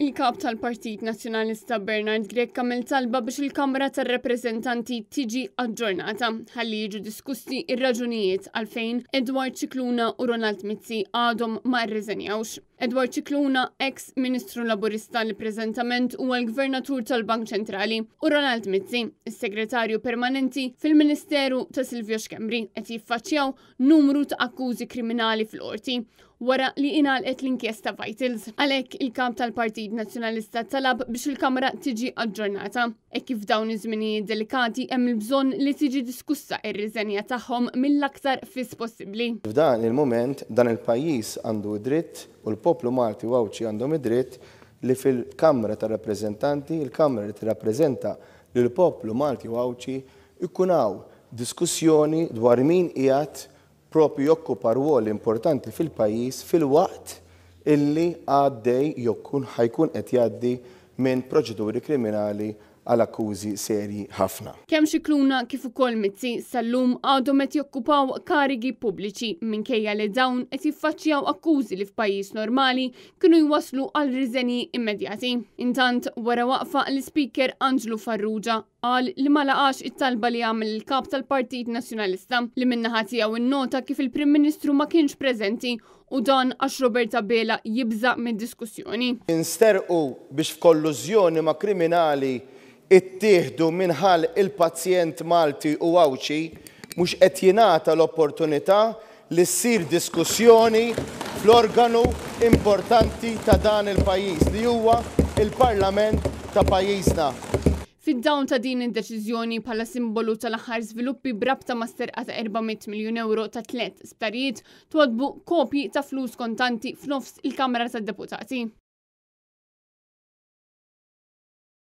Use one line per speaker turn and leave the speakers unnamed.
Il-kap tal-Partit Nazzjonalista Bernard Grech għamel talba biex il-Kamra tar-Rappreżentanti tiġi aġġornata ħalli jiġu diskussi ir-raġunijiet għalfejn Edward Cicluna u Ronald Mizzi għadhom ma rriżenjawx. Edward Cicluna, ex-Ministru Laburista li preżentament huwa l-Gvernatur tal-Bank Ċentrali, u Ronald Mizzi, is-Segretarju Permanenti fil-Ministeru ta' Silvio Xkembri, qed jiffaċċjaw numru ta' akkużi kriminali fil-qorti wara li inalqet l-inkjesta Vitals. Għalhekk il-kap tal-Partit Nazzjonalista talab biex il-Kamra tiġi aġġornata. Kif dawn iż-żminijiet delikati hemm il-bżonn li tiġi diskussa ir-riżenja tagħhom mill-aktar fis possibbli.
F'dan il-mument dan il-pajjiż għandu dritt u l-poplu Malti u Awċi għandhom id-dritt li fil-Kamra tar-Rappreżentanti, il-Kamra li tirrappreżenta lill poplu Malti u Awċi ikun hawn diskussjoni dwar min qiegħed propju jokkupa rwol importanti fil-pajjiż fil-waqt illi għaddej ħajkun qed jgħaddi minn proċeduri kriminali għal akkużi serji ħafna.
Kemm Cicluna kif ukoll Mizzi sal-lum għadhom qed jokkupaw karigi pubbliċi minkejja li dawn qed jiffaċċjaw akkużi li f'pajjiż normali kienu jwasslu għal riżenji immedjati. Intant wara waqfa l-Speaker Angelo Farrugia qal li ma laqax it-talba li għamel il-kap tal-Partit Nazzjonalista li minnaħa tiegħu innota kif il-Prim Ministru ma kienx preżenti u dan għax Roberta Bela jibża mid-diskussjoni.
Insterqu biex f'kollużjoni ma' kriminali ittieħdu minħal il-pazjent Malti u Awċi mhux qed jingħata l-opportunità li ssir diskussjoni fl-organu importanti ta' dan il-pajjiż li huwa il-Parlament ta' pajjiżna.
Fid-dawn ta' din id-deċiżjoni bħala simbolu tal-aħħar żviluppi brabta ma' sterqa ta' 400 miljun euro ta' 3 isptarijiet twadbu kopji ta' flus kontanti f'nofs il-Kamra tad-Deputati.